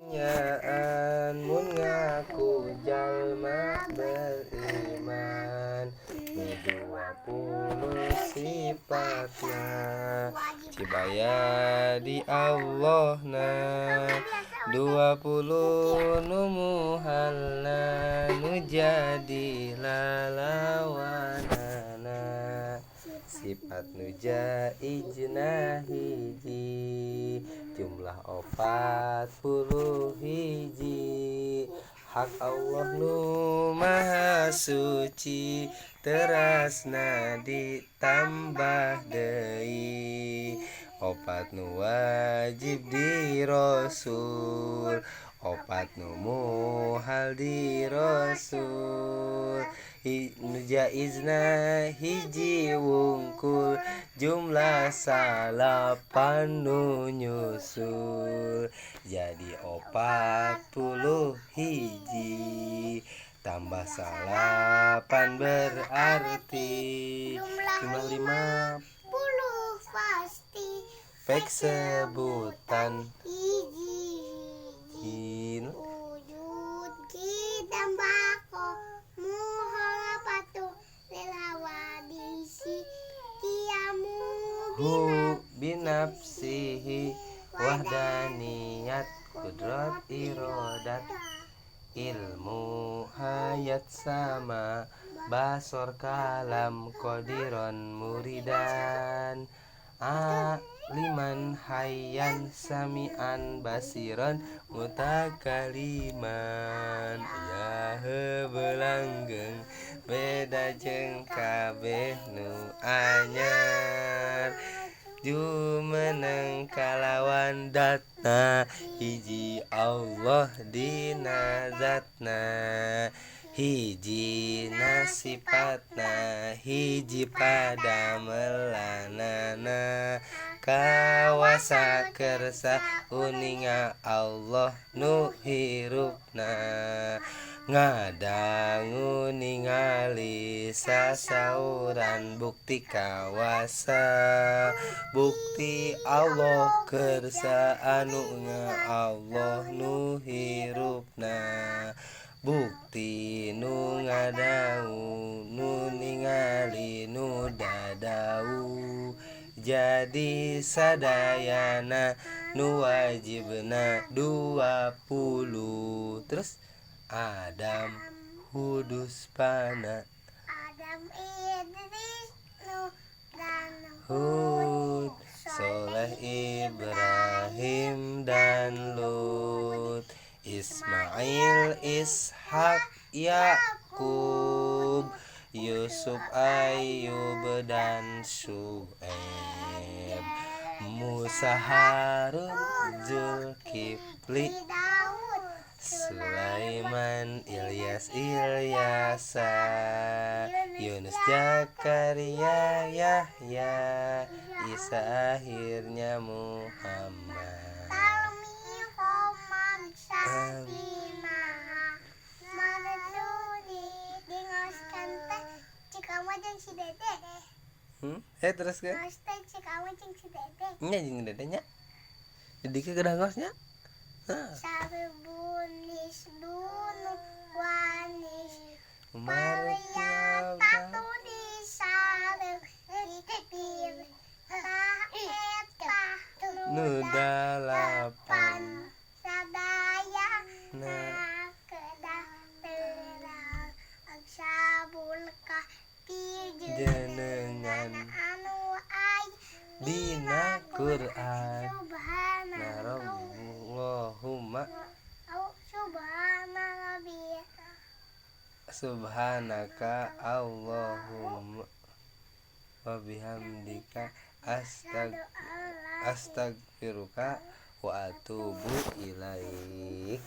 Nyaan mun ngaku jalma beriman 20 sifatna cibaya di Allahna 20 nu muhalna nu jadi lalawanana sifat nu jaijna hiji jumlah 40 hiji hak Allah nu maha suci terasna ditambah deui opat nu wajib di Rasul opat nu muhal di Rasul nu jaizna hiji wungkul jumlah salapan nu nyusul jadi 40 hiji tambah salapan berarti jumlah 50 pasti pek sebutan hiji wujud ditambah ko muhalapatu lelawadisi kiamu binafsihi wahdaniyat kudrat irodat ilmu hayat sama basor kalam kodiron muridan aliman hayyan samian basiron mutakaliman ya hebelanggeng beda jeung kabeh nu anyar jumeneng kalawan datna hiji Allah dina zatna hiji sifatna hiji pada melanana kawasa kersa uninga Allah nu hirupna ngadangu ningali sasauran bukti kawasa bukti Allah kersa anu Allah nu hirupna bukti nu ngadangu nu ningali nu dadau jadi sadayana nu wajibna 20 terus Adam Hudus Pana Adam Idris Nuh dan Hud Soleh Ibrahim dan Lut Ismail Ishak Yakub Yusuf Ayub dan Syuaib Musa Harun Zulkifli Daud Sulaiman Ilyasa Yunus Zakaria Yahya Isa akhirnya Muhammad Talmi Homam Satina Maresudi Dingoskan teh Cikama jeung si Dede terus ke Ngos teh Cikama jeung si Dede nya jeung dedenya jadi ke gedangosnya Sabun Nisdunu Wanis Maria Tatu disalem dipir Taeta nu dalapan Sadaya Nah. kedah terang Aksabul kahfi jenengan anu ay dina Quran Subhanallah Allahumma subhanaka Allahumma wa bihamdika astagfiruka wa atubu ilaik.